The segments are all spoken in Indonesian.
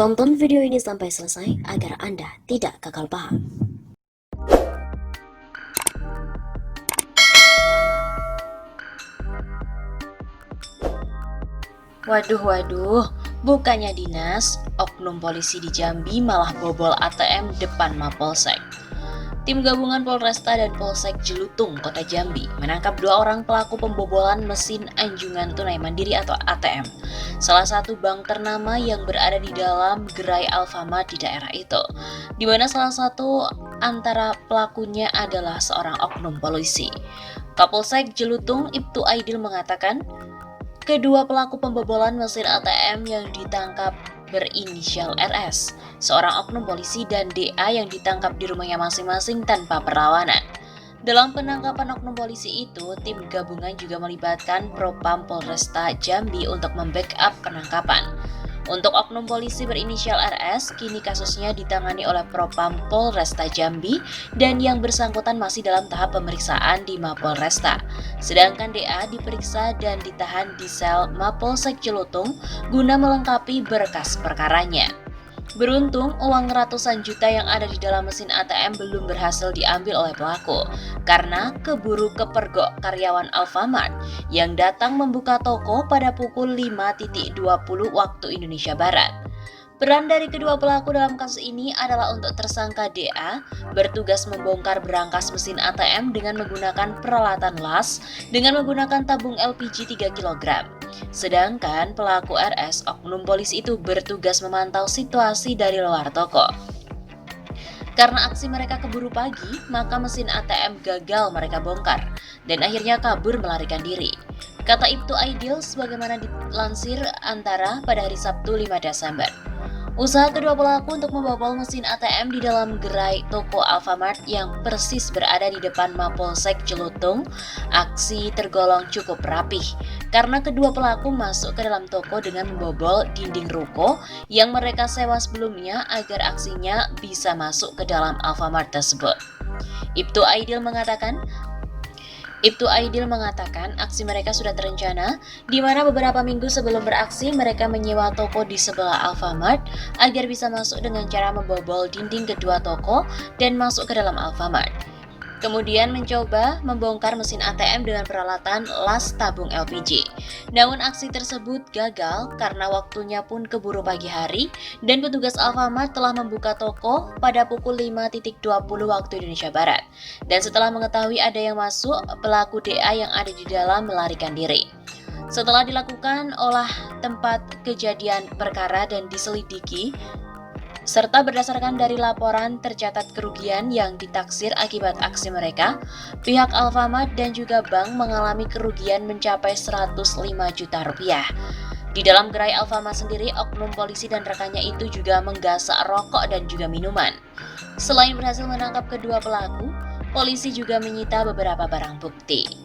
Tonton video ini sampai selesai agar Anda tidak gagal paham. Waduh, bukannya dinas, oknum polisi di Jambi malah bobol ATM depan Mapolsek. Tim gabungan Polresta dan Polsek Jelutung, Kota Jambi, menangkap 2 orang pelaku pembobolan mesin anjungan tunai mandiri atau ATM, salah satu bank ternama yang berada di dalam gerai Alfamart di daerah itu, di mana salah satu antara pelakunya adalah seorang oknum polisi. Kapolsek Jelutung Ibtu Aidil mengatakan, kedua pelaku pembobolan mesin ATM yang ditangkap berinisial RS, seorang oknum polisi, dan DA yang ditangkap di rumahnya masing-masing tanpa perlawanan. Dalam penangkapan oknum polisi itu, tim gabungan juga melibatkan Propam Polresta Jambi untuk membackup penangkapan. Untuk oknum polisi berinisial RS, kini kasusnya ditangani oleh Propam Polresta Jambi dan yang bersangkutan masih dalam tahap pemeriksaan di Mapolresta. Sedangkan DA diperiksa dan ditahan di sel Mapolsek Jelutung guna melengkapi berkas perkaranya. Beruntung, uang ratusan juta yang ada di dalam mesin ATM belum berhasil diambil oleh pelaku karena keburu kepergok karyawan Alfamart yang datang membuka toko pada pukul 5.20 waktu Indonesia Barat. Peran dari kedua pelaku dalam kasus ini adalah untuk tersangka DA bertugas membongkar berangkas mesin ATM dengan menggunakan peralatan las dengan menggunakan tabung LPG 3 kg. Sedangkan pelaku RS, oknum polisi itu bertugas memantau situasi dari luar toko. Karena aksi mereka keburu pagi, maka mesin ATM gagal mereka bongkar dan akhirnya kabur melarikan diri. Kata Ibtu Aidil sebagaimana dilansir Antara pada hari Sabtu 5 Desember. Usaha kedua pelaku untuk membobol mesin ATM di dalam gerai toko Alfamart yang persis berada di depan Mapolsek Jelutung, aksi tergolong cukup rapih karena kedua pelaku masuk ke dalam toko dengan membobol dinding ruko yang mereka sewa sebelumnya agar aksinya bisa masuk ke dalam Alfamart tersebut. Ibtu Aidil mengatakan aksi mereka sudah terencana, di mana beberapa minggu sebelum beraksi mereka menyewa toko di sebelah Alfamart agar bisa masuk dengan cara membobol dinding kedua toko dan masuk ke dalam Alfamart. Kemudian mencoba membongkar mesin ATM dengan peralatan las tabung LPG. Namun aksi tersebut gagal karena waktunya pun keburu pagi hari dan petugas Alfamart telah membuka toko pada pukul 5.20 waktu Indonesia Barat. Dan setelah mengetahui ada yang masuk, pelaku DA yang ada di dalam melarikan diri. Setelah dilakukan olah tempat kejadian perkara dan diselidiki, serta berdasarkan dari laporan tercatat kerugian yang ditaksir akibat aksi mereka, pihak Alfamart dan juga bank mengalami kerugian mencapai 105 juta rupiah. Di dalam gerai Alfamart sendiri, oknum polisi dan rekannya itu juga menggasak rokok dan juga minuman. Selain berhasil menangkap kedua pelaku, polisi juga menyita beberapa barang bukti.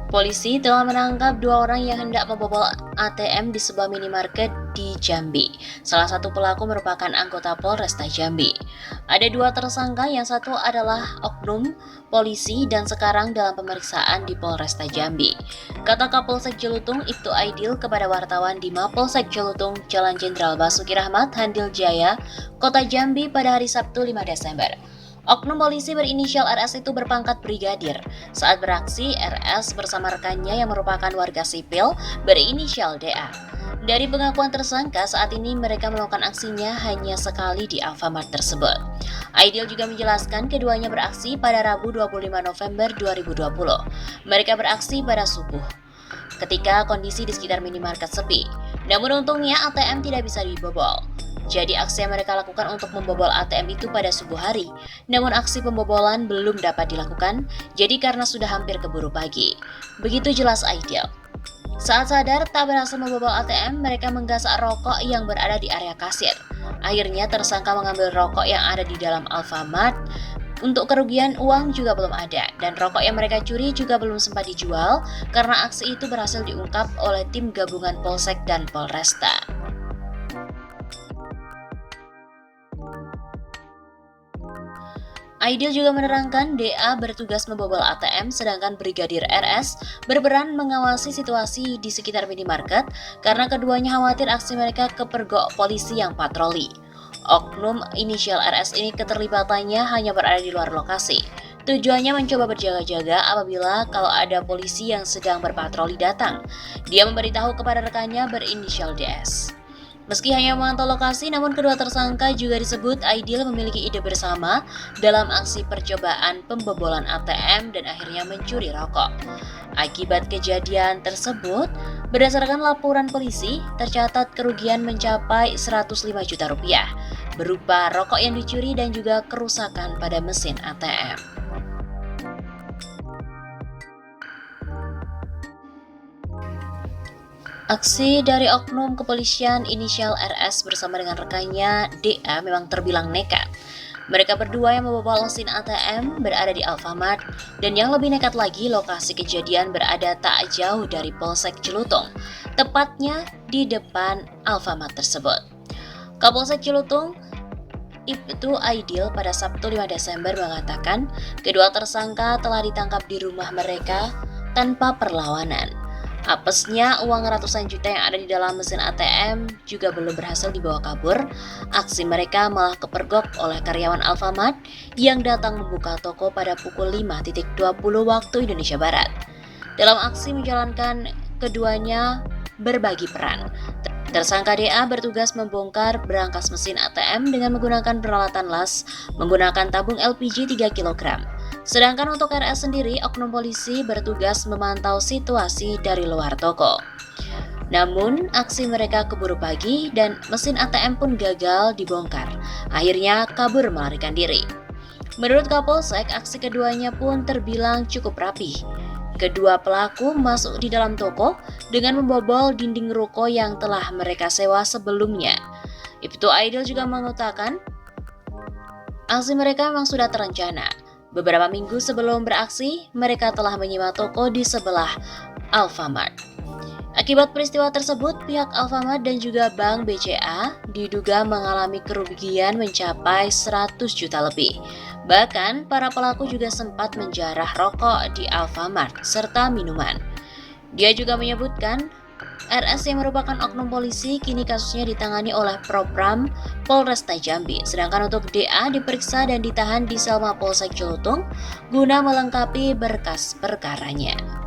Polisi telah menangkap 2 orang yang hendak membobol ATM di sebuah minimarket di Jambi. Salah satu pelaku merupakan anggota Polresta Jambi. Ada 2 tersangka, yang satu adalah oknum polisi dan sekarang dalam pemeriksaan di Polresta Jambi. Kata Kapolsek Jelutung Ibtu Aidil kepada wartawan di Mapolsek Jelutung, Jalan Jenderal Basuki Rahmat, Handil Jaya, Kota Jambi pada hari Sabtu 5 Desember. Oknum polisi berinisial RS itu berpangkat brigadir. Saat beraksi, RS bersama rekannya yang merupakan warga sipil berinisial DA. Dari pengakuan tersangka, saat ini mereka melakukan aksinya hanya sekali di Alfamart tersebut. Aidil juga menjelaskan keduanya beraksi pada Rabu 25 November 2020. Mereka beraksi pada subuh, ketika kondisi di sekitar minimarket sepi. Namun untungnya ATM tidak bisa dibobol. Jadi aksi yang mereka lakukan untuk membobol ATM itu pada subuh hari. Namun aksi pembobolan belum dapat dilakukan, jadi karena sudah hampir keburu pagi. Begitu jelas Aidil. Saat sadar tak berhasil membobol ATM, mereka menggasak rokok yang berada di area kasir. Akhirnya tersangka mengambil rokok yang ada di dalam Alfamart. Untuk kerugian uang juga belum ada, dan rokok yang mereka curi juga belum sempat dijual karena aksi itu berhasil diungkap oleh tim gabungan Polsek dan Polresta. Aidil juga menerangkan DA bertugas membobol ATM sedangkan Brigadir RS berperan mengawasi situasi di sekitar minimarket karena keduanya khawatir aksi mereka kepergok polisi yang patroli. Oknum inisial RS ini keterlibatannya hanya berada di luar lokasi. Tujuannya mencoba berjaga-jaga apabila kalau ada polisi yang sedang berpatroli datang. Dia memberitahu kepada rekannya berinisial DS. Meski hanya memantau lokasi, namun kedua tersangka juga disebut Aidil memiliki ide bersama dalam aksi percobaan pembobolan ATM dan akhirnya mencuri rokok. Akibat kejadian tersebut, berdasarkan laporan polisi, tercatat kerugian mencapai 105 juta rupiah, berupa rokok yang dicuri dan juga kerusakan pada mesin ATM. Aksi dari oknum kepolisian inisial RS bersama dengan rekannya DA memang terbilang nekat. Mereka berdua yang membobol mesin ATM berada di Alfamart dan yang lebih nekat lagi lokasi kejadian berada tak jauh dari Polsek Cilutung, tepatnya di depan Alfamart tersebut. Kapolsek Cilutung Ibtu Aidil pada Sabtu 5 Desember mengatakan kedua tersangka telah ditangkap di rumah mereka tanpa perlawanan. Apesnya uang ratusan juta yang ada di dalam mesin ATM juga belum berhasil dibawa kabur. Aksi mereka malah kepergok oleh karyawan Alfamart yang datang membuka toko pada pukul 5.20 waktu Indonesia Barat. Dalam aksi menjalankan, keduanya berbagi peran. Tersangka DA bertugas membongkar berangkas mesin ATM dengan menggunakan peralatan las menggunakan tabung LPG 3 kg. Sedangkan untuk RS sendiri, oknum polisi bertugas memantau situasi dari luar toko. Namun, aksi mereka keburu pagi dan mesin ATM pun gagal dibongkar. Akhirnya kabur melarikan diri. Menurut Kapolsek, aksi keduanya pun terbilang cukup rapi. Kedua pelaku masuk di dalam toko dengan membobol dinding ruko yang telah mereka sewa sebelumnya. Ibtu Aidil juga mengatakan, aksi mereka memang sudah terencana. Beberapa minggu sebelum beraksi, mereka telah menyewa toko di sebelah Alfamart. Akibat peristiwa tersebut, pihak Alfamart dan juga Bank BCA diduga mengalami kerugian mencapai 100 juta lebih. Bahkan, para pelaku juga sempat menjarah rokok di Alfamart serta minuman. Dia juga menyebutkan, RS yang merupakan oknum polisi kini kasusnya ditangani oleh Propram Polresta Jambi, sedangkan untuk DA diperiksa dan ditahan di sel Mapolsek Cilutung guna melengkapi berkas perkaranya.